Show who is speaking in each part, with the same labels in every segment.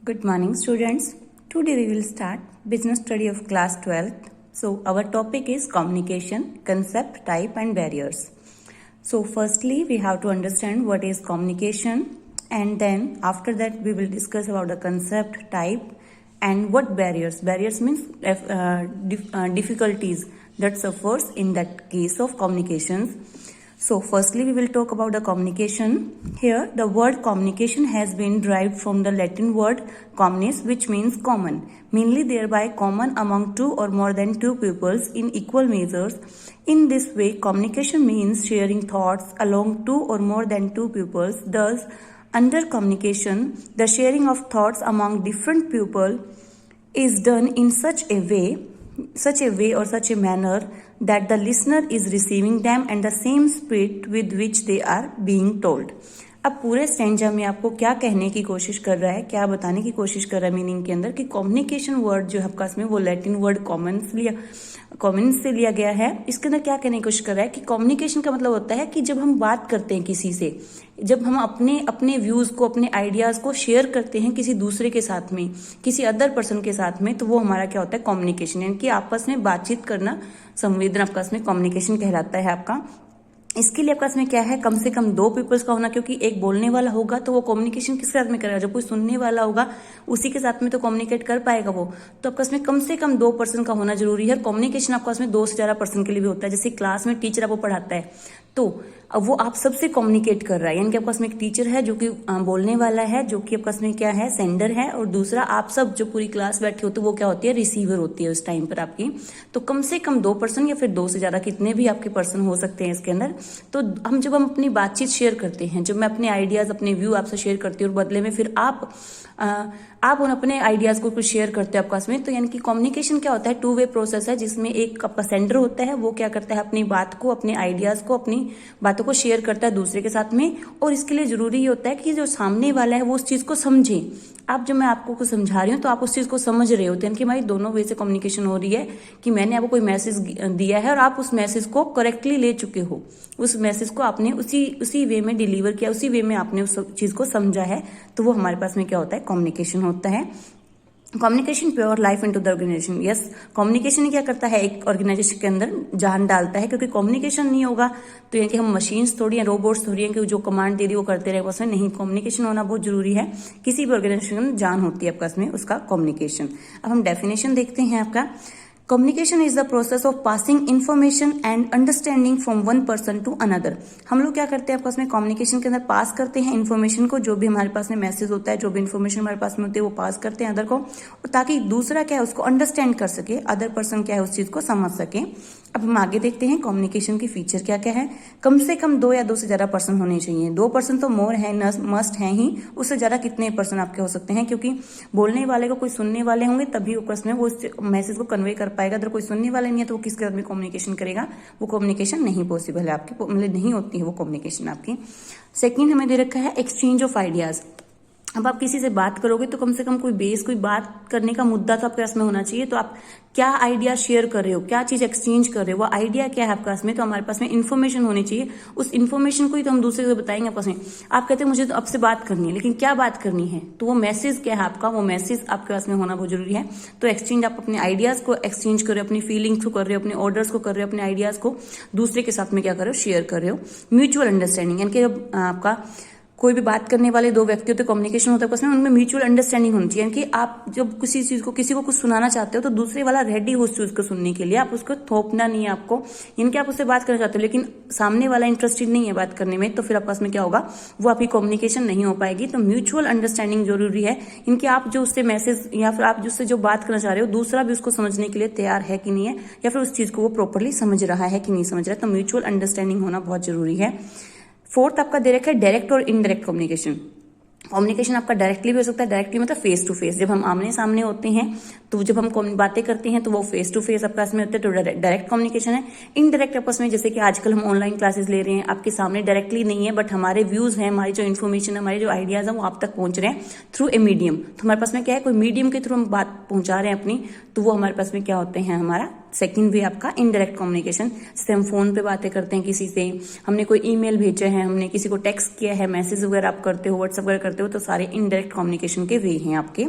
Speaker 1: Good morning, students. Today we will start business study of class 12th. So our topic is communication, concept, type and barriers. So firstly we have to understand what is communication, and then after that we will discuss about the concept, type and what barriers. Barriers means difficulties that suffers in that case of communications. So firstly we will talk about the communication. Here the word communication has been derived from the Latin word communis, which means common, mainly thereby common among two or more than two peoples in equal measures. In this way, communication means sharing thoughts along two or more than two peoples. Thus, under communication, the sharing of thoughts among different people is done in such a way or such a manner that the listener is receiving them and the same spirit with which they are being told. अब पूरे stanza में आपको क्या कहने की कोशिश कर रहा है, क्या बताने की कोशिश कर रहा है मीनिंग के अंदर कि कम्युनिकेशन वर्ड जो है आपका इसमें वो लैटिन वर्ड कॉमन से लिया गया है. इसके अंदर क्या कहने की कोशिश कर रहा है कि कम्युनिकेशन का मतलब होता है कि जब हम बात करते हैं किसी से, जब हम अपने व्यूज को, अपने आइडियाज को शेयर करते हैं किसी दूसरे के साथ में, किसी अदर पर्सन के साथ में, तो वो हमारा क्या होता है कम्युनिकेशन, यानी कि आपस में बातचीत करना, संवेदन आपका इसमें कम्युनिकेशन कहलाता है आपका. इसके लिए आपका इसमें क्या है, कम से कम दो पीपल्स का होना, क्योंकि एक बोलने वाला होगा तो वो कम्युनिकेशन किसके साथ में करेगा, जब कोई सुनने वाला होगा उसी के साथ में तो कम्युनिकेट कर पाएगा वो. तो आपका इसमें कम से कम दो पर्सन का होना जरूरी है. कम्युनिकेशन आपका इसमें दो से ज्यादा पर्सन के लिए भी होता है. जैसे क्लास में टीचर आपको पढ़ाता है तो अब वो आप सबसे कम्युनिकेट कर रहा है, यानी कि आपका इसमें एक टीचर है जो कि बोलने वाला है, जो कि आपका इसमें क्या है सेंडर है, और दूसरा आप सब जो पूरी क्लास बैठे होते वो क्या होती है रिसीवर होती है उस टाइम पर आपकी. तो कम से कम दो पर्सन या फिर दो से ज्यादा कितने भी आपके पर्सन हो सकते हैं इसके अंदर. तो जब हम अपनी बातचीत शेयर करते हैं, जब मैं अपने आइडियाज अपने व्यू आपसे शेयर करती हूँ और बदले में फिर आप उन अपने आइडियाज को कुछ शेयर करते हो आपका इसमें, तो यानी कि कम्युनिकेशन क्या होता है, टू वे प्रोसेस है, जिसमें एक आपका सेंडर होता है, वो क्या करता है अपनी बात को, अपने आइडियाज को, अपनी बातों को शेयर करता है दूसरे के साथ में. और इसके लिए जरूरी ये होता है कि जो सामने वाला है वो उस चीज को समझे. आप जब मैं आपको कुछ समझा रही हूँ तो आप उस चीज को समझ रहे होते हैं कि हमारी दोनों वे से कम्युनिकेशन हो रही है, कि मैंने आपको कोई मैसेज दिया है और आप उस मैसेज को करेक्टली ले चुके हो, उस मैसेज को आपने उसी वे में डिलीवर किया, उसी वे में आपने उस चीज को समझा है. तो वो हमारे पास में क्या होता है कम्युनिकेशन होता है. Communication pure life into the organisation. Yes, communication ही क्या करता है, एक ऑर्गेनाइजेशन के अंदर जान डालता है, क्योंकि कम्युनिकेशन नहीं होगा तो यानी कि हम मशीन्स थोड़ी हैं, रोबोट्स थोड़ी हैं कि जो कमांड दे दी वो करते रहे, उसमें नहीं, कम्युनिकेशन होना बहुत जरूरी है. किसी भी ऑर्गेनाइजेशन में जान होती है आपका इसमें उसका कम्युनिकेशन. अब हम डेफिनेशन देखते हैं आपका. Communication is the process of passing information and understanding from one person to another. हम लोग क्या करते हैं आपस में कम्युनिकेशन के अंदर पास करते हैं इन्फॉर्मेशन को, जो भी हमारे पास में मैसेज होता है, जो भी इन्फॉर्मेशन हमारे पास में होती है वो पास करते हैं अदर को, और ताकि दूसरा क्या है उसको अंडरस्टैंड कर सके, अदर पर्सन क्या है उस चीज को समझ सके. अब हम आगे देखते हैं कम्युनिकेशन की फीचर क्या क्या है. कम से कम दो या दो से ज्यादा पर्सन होने चाहिए. दो पर्सन तो मोर है, मस्ट है ही. उससे ज्यादा कितने पर्सन आपके हो सकते हैं, क्योंकि बोलने वाले को कोई सुनने वाले होंगे तभी वो मैसेज को कन्वे कर पाएगा. अगर कोई सुनने वाले नहीं है तो वो किसके साथ में कम्युनिकेशन करेगा, वो कम्युनिकेशन नहीं पॉसिबल है आपकी, मतलब नहीं होती है वो कम्युनिकेशन आपकी. सेकंड हमें दे रखा है एक्सचेंज ऑफ आइडियाज. अब आप किसी से बात करोगे तो कम से कम कोई बात करने का मुद्दा तो आपके पास में होना चाहिए. तो आप क्या आइडिया शेयर कर रहे हो, क्या चीज एक्सचेंज कर रहे हो, वो आइडिया क्या है आपके पास में, तो हमारे पास में इन्फॉर्मेशन होनी चाहिए. उस इन्फॉर्मेशन को ही तो हम दूसरे को बताएंगे आपस में. आप कहते हैं मुझे तो आपसे बात करनी है, लेकिन क्या बात करनी है, तो वो मैसेज क्या है आपका, वो मैसेज आपके पास में होना बहुत जरूरी है. तो एक्सचेंज, आप अपने आइडियाज को एक्सचेंज कर रहे हो, अपनी फीलिंग्स को कर रहे हो, अपने ऑर्डर्स को कर रहे हो, अपने आइडियाज को दूसरे के साथ में क्या कर रहे हो, शेयर कर रहे हो. म्यूचुअल अंडरस्टैंडिंग, यानी कि जब आपका कोई भी बात करने वाले दो व्यक्ति होते, कम्युनिकेशन होता है उसमें, उनमें म्यूचुअल अंडरस्टैंडिंग होनी चाहिए. कि आप जब किसी को कुछ सुनाना चाहते हो तो दूसरे वाला रेडी हो उस चीज को सुनने के लिए. आप उसको थोपना नहीं है आपको, इनके आप उससे बात करना चाहते हो लेकिन सामने वाला इंटरेस्टेड नहीं है बात करने में, तो फिर आपस में क्या होगा, वो आपकी कम्युनिकेशन नहीं हो पाएगी. तो म्यूचुअल अंडरस्टैंडिंग जरूरी है. इनके आप जो उससे मैसेज या फिर आप जिससे जो बात करना चाह रहे हो, दूसरा भी उसको समझने के लिए तैयार है कि नहीं है, या फिर उस चीज को वो प्रॉपरली समझ रहा है कि नहीं समझ रहा है. तो म्यूचुअल अंडरस्टैंडिंग होना बहुत जरूरी है. फोर्थ आपका दे रखा है डायरेक्ट और इनडायरेक्ट कम्युनिकेशन. कम्युनिकेशन आपका डायरेक्टली भी हो सकता है, डायरेक्टली मतलब फेस टू फेस, जब हम आमने सामने होते हैं, तो जब हम बातें करते हैं तो वो फेस टू फेस आपके पास में होते हैं, तो डायरेक्ट कम्युनिकेशन है. इनडायरेक्ट आपस में, जैसे कि आजकल हम ऑनलाइन क्लासेस ले रहे हैं, आपके सामने डायरेक्टली नहीं है, बट हमारे व्यूज हैं, हमारी जो इन्फॉर्मेशन है, हमारे जो आइडियाज हैं वो आप तक पहुंच रहे हैं थ्रू ए मीडियम. तो हमारे पास में क्या है, कोई मीडियम के थ्रू हम बात पहुंचा रहे हैं अपनी, तो वो हमारे पास में क्या होते हैं, हमारा सेकंड वे आपका इनडायरेक्ट कम्युनिकेशन, जैसे हम फोन पे बातें करते हैं किसी से, हमने कोई ईमेल भेजा है, हमने किसी को टेक्स्ट किया है, मैसेज वगैरह आप करते हो, व्हाट्सएप वगैरह करते हो, तो सारे इनडायरेक्ट कम्युनिकेशन के वे हैं आपके।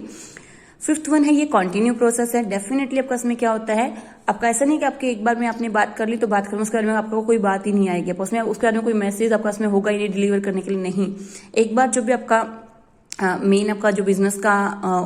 Speaker 1: फिफ्थ वन है ये कंटिन्यू प्रोसेस है। डेफिनेटली आपका इसमें क्या होता है, आपका ऐसा नहीं कि आपके एक बार में आपने बात कर ली तो बात करूँ, उसके बाद में आपको कोई बात ही नहीं आएगी, उसमें उसके बाद में कोई मैसेज आपका इसमें होगा ही नहीं डिलीवर करने के लिए, नहीं। एक बार जो भी आपका मेन आपका जो बिजनेस का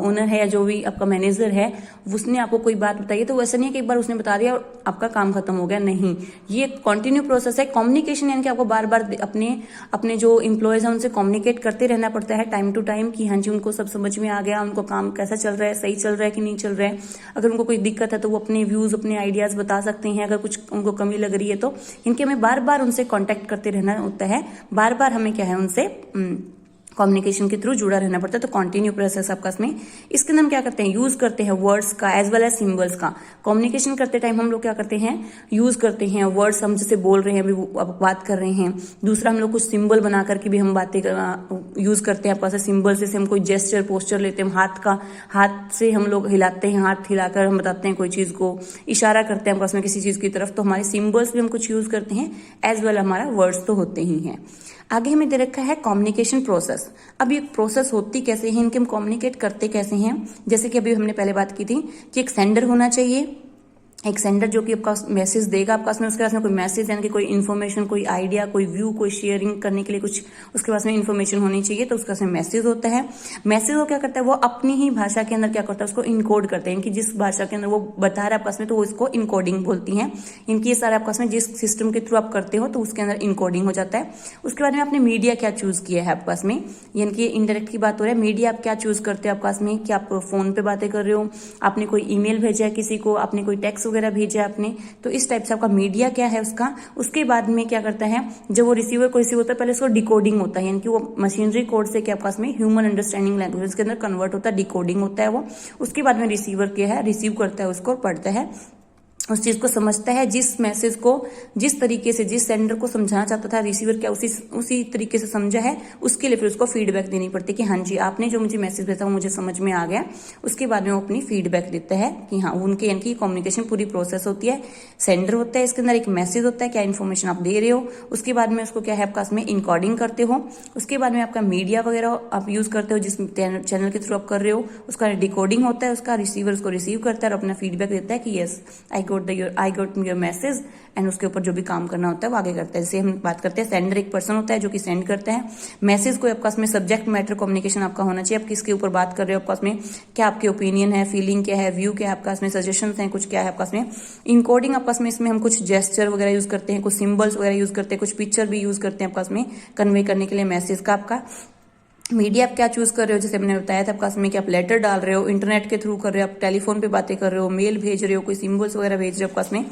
Speaker 1: ओनर है या जो भी आपका मैनेजर है, उसने आपको कोई बात बताई है तो वैसा नहीं है कि एक बार उसने बता दिया और आपका काम खत्म हो गया, नहीं। ये कंटिन्यू प्रोसेस है। कम्युनिकेशन यानी कि आपको बार बार अपने जो एम्प्लॉयज हैं उनसे कम्युनिकेट करते रहना पड़ता है टाइम टू टाइम, कि हाँ जी उनको सब समझ में आ गया, उनको काम कैसा चल रहा है, सही चल रहा है कि नहीं चल रहा है। अगर उनको कोई दिक्कत है तो वो अपने व्यूज अपने आइडियाज बता सकते हैं, अगर कुछ उनको कमी लग रही है तो। इनके हमें बार बार उनसे कॉन्टेक्ट करते रहना होता है, बार बार हमें क्या है उनसे कम्युनिकेशन के थ्रू जुड़ा रहना पड़ता है। तो कंटिन्यू प्रोसेस आपका इसमें। इसके अंदर हम क्या करते हैं, यूज करते हैं वर्ड्स का एज वेल एज सिंबल्स का। कम्युनिकेशन करते टाइम हम लोग क्या करते हैं, यूज करते हैं वर्ड्स, हम जैसे बोल रहे हैं अभी बात कर रहे हैं। दूसरा हम लोग कुछ सिंबल बना करके भी हम बातें यूज करते हैं आपका सिंबल से हम कोई जेस्चर पोस्चर लेते हैं, हाथ से हम लोग हिलाते हैं, हाथ हिलाकर हम बताते हैं कोई चीज को, इशारा करते हैं आपस में किसी चीज की तरफ, तो हमारे सिंबल्स भी हम कुछ यूज करते हैं एज वेल हमारा वर्ड्स तो होते ही हैं। आगे हमें दे रखा है कम्युनिकेशन प्रोसेस। अब ये प्रोसेस होती कैसे है, इनके हम कम्युनिकेट करते कैसे हैं। जैसे कि अभी हमने पहले बात की थी कि एक सेंडर होना चाहिए, एक सेंडर जो कि आपका मैसेज देगा आपका उसमें, उसके पास में कोई मैसेज यानी कि कोई इन्फॉर्मेशन, कोई आइडिया, कोई व्यू, कोई शेयरिंग करने के लिए कुछ उसके पास में इन्फॉर्मेशन होनी चाहिए, तो उसका मैसेज होता है। मैसेज वो क्या करता है, वो अपनी ही भाषा के अंदर क्या करता है, उसको इनकोड करते हैं, कि जिस भाषा के अंदर वो बता रहा है आपस में तो वो इसको इनकोडिंग बोलती है। इनकी ये सारे आपस में जिस सिस्टम के थ्रू आप करते हो तो उसके अंदर इनकोडिंग हो जाता है। उसके बाद में आपने मीडिया क्या चूज किया है आपस में, यानी कि इनडायरेक्ट की बात हो रहा है। मीडिया आप क्या चूज करते हो आपस में, कि आप फोन पे बातें कर रहे हो, आपने कोई ईमेल भेजा है किसी को, आपने कोई टेक्स्ट वगैरह भेजा है आपने, तो इस टाइप से आपका मीडिया क्या है उसका। उसके बाद में क्या करता है, जब वो रिसीवर को रिसीव होता है पहले उसको डिकोडिंग होता है, यानी कि वो मशीनरी कोड से क्या पास में ह्यूमन अंडरस्टैंडिंग लैंग्वेज के अंदर कन्वर्ट होता है, डिकोडिंग होता है वो। उसके बाद में रिसीवर क्या है, रिसीव करता है उसको, पढ़ता है, उस चीज को समझता है, जिस मैसेज को जिस तरीके से जिस सेंडर को समझाना चाहता था रिसीवर क्या उसी तरीके से समझा है, उसके लिए फिर उसको फीडबैक देनी पड़ती है कि हाँ जी आपने जो मुझे मैसेज भेजा वो मुझे समझ में आ गया। उसके बाद में वो अपनी फीडबैक देता है कि हाँ उनके यानी कि कम्युनिकेशन पूरी प्रोसेस होती है। सेंडर होता है, इसके अंदर एक मैसेज होता है, क्या इन्फॉर्मेशन आप दे रहे हो, उसके बाद में उसको क्या है आपका इसमें इनकोडिंग करते हो। उसके बाद में आपका मीडिया वगैरह आप यूज करते हो, जिस चैनल के थ्रू आप कर रहे हो उसका डिकोडिंग होता है, उसका रिसीवर उसको रिसीव करता है और अपना फीडबैक देता है कि yes I got your message, and उसके ऊपर जो भी काम करना होता है वो आगे करता है। जैसे हम बात करते हैं सेंडर एक पर्सन होता है जो कि सेंड करता है मैसेज को। आपका उसमें सब्जेक्ट मैटर कम्युनिकेशन आपका होना चाहिए, आप किसके ऊपर बात कर रहे हो, आपका उसमें क्या आपके ओपिनियन है, फीलिंग क्या है, व्यू क्या है आपका, उसमें सजेशंस हैं कुछ, क्या है आपका उसमें इनकोडिंग। आपका इसमें हम कुछ जेस्चर वगैरह यूज करते हैं, कुछ सिंबल्स वगैरह यूज करते हैं, कुछ पिक्चर भी यूज करते हैं आपका उसमें कन्वे करने के लिए मैसेज का। आपका मीडिया आप क्या चूज कर रहे हो, जैसे हमने बताया था आपका इसमें कि आप लेटर डाल रहे हो, इंटरनेट के थ्रू कर रहे हो, आप टेलीफोन पे बातें कर रहे हो, मेल भेज रहे हो, कोई सिंबल्स वगैरह भेज रहे हो आपका इसमें,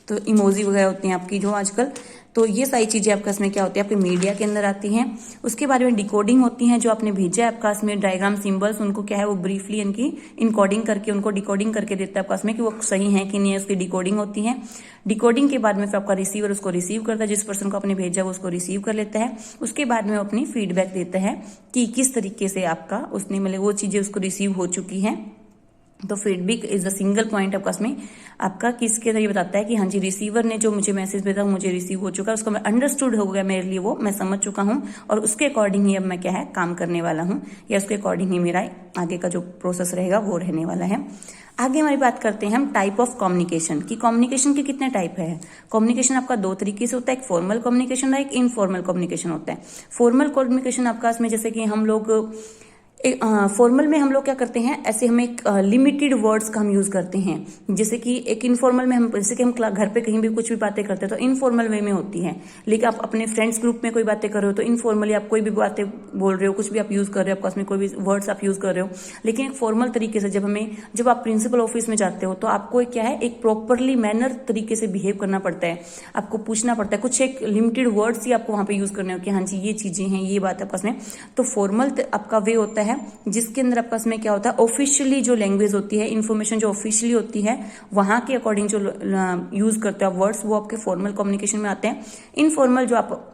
Speaker 1: तो इमोजी वगैरह होती हैं आपकी जो आजकल, तो ये सारी चीजें आपका इसमें क्या होती है आपके मीडिया के अंदर आती हैं। उसके बारे में डिकोडिंग होती है, जो आपने भेजा है आपका इसमें डायग्राम सिंबल्स, उनको क्या है वो ब्रीफली इनकी इनकोडिंग करके उनको डिकोडिंग करके देता है आपका इसमें कि वो सही है कि नहीं है, उसकी डिकोडिंग होती है। डिकोडिंग के बाद में फिर आपका रिसीवर उसको रिसीव करता है, जिस पर्सन को आपने भेजा वो उसको रिसीव कर लेता है। उसके बाद में वो अपनी फीडबैक देता है कि किस तरीके से आपका उसने मतलब वो चीजें उसको रिसीव हो चुकी हैं। तो feedback is a single point आपका इसमें आपका किसके अंदर ये बताता है कि हाँ जी रिसीवर ने जो मुझे मैसेज भेजा मुझे रिसीव हो चुका है, उसको मैं अंडरस्टूड हो गया मेरे लिए, वो मैं समझ चुका हूँ और उसके अकॉर्डिंग ही अब मैं क्या है काम करने वाला हूँ, या उसके अकॉर्डिंग ही मेरा आगे का जो प्रोसेस रहेगा वो रहने वाला है। आगे हमारी बात करते हैं हम टाइप ऑफ कम्युनिकेशन की। कम्युनिकेशन के कितने टाइप है। कम्युनिकेशन आपका दो तरीके से होता है, एक फॉर्मल कम्युनिकेशन और एक इनफॉर्मल कम्युनिकेशन होता है। फॉर्मल कम्युनिकेशन आपका इसमें जैसे कि हम लोग फॉर्मल में हम लोग क्या करते हैं, ऐसे हम एक लिमिटेड वर्ड्स का हम यूज करते हैं। जैसे कि एक इनफॉर्मल में हम जैसे कि हम घर पे कहीं भी कुछ भी बातें करते हैं तो इनफॉर्मल वे में होती है, लेकिन आप अपने फ्रेंड्स ग्रुप में कोई बातें कर रहे हो तो इनफॉर्मली आप कोई भी बातें बोल रहे हो, कुछ भी आप यूज कर रहे हो, आपका उसमें कोई भी वर्ड्स आप यूज कर रहे हो। लेकिन एक फॉर्मल तरीके से जब आप प्रिंसिपल ऑफिस में जाते हो तो आपको क्या है एक प्रॉपरली मैनर तरीके से बिहेव करना पड़ता है, आपको पूछना पड़ता है, कुछ एक लिमिटेड वर्ड्स ही आपको वहां पे यूज करने हो कि हाँ जी ये चीजें हैं, ये बात आपका उसमें। तो फॉर्मल आपका वे होता है जिसके अंदर आपका इसमें क्या होता है ऑफिशियली जो लैंग्वेज होती है, इन्फॉर्मेशन जो ऑफिशियली होती है वहां के अकॉर्डिंग जो यूज करते हो वर्ड्स वो आपके फॉर्मल कम्युनिकेशन में आते हैं। इनफॉर्मल जो आप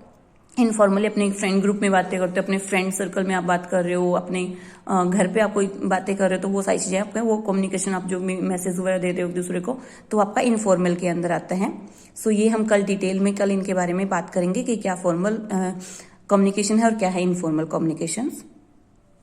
Speaker 1: इनफॉर्मली अपने फ्रेंड ग्रुप में बातें करते हो, अपने फ्रेंड सर्कल में आप बात कर रहे हो, अपने घर पे आप कोई बातें कर रहे हो, तो वो सारी चीजें आपका वो कम्युनिकेशन, आप जो मैसेज वगैरह दे रहे हो एक दूसरे को, तो आपका इनफॉर्मल के अंदर आता है। सो ये हम कल डिटेल में कल इनके बारे में बात करेंगे कि क्या फॉर्मल कम्युनिकेशन है और क्या है इनफॉर्मल कम्युनिकेशन।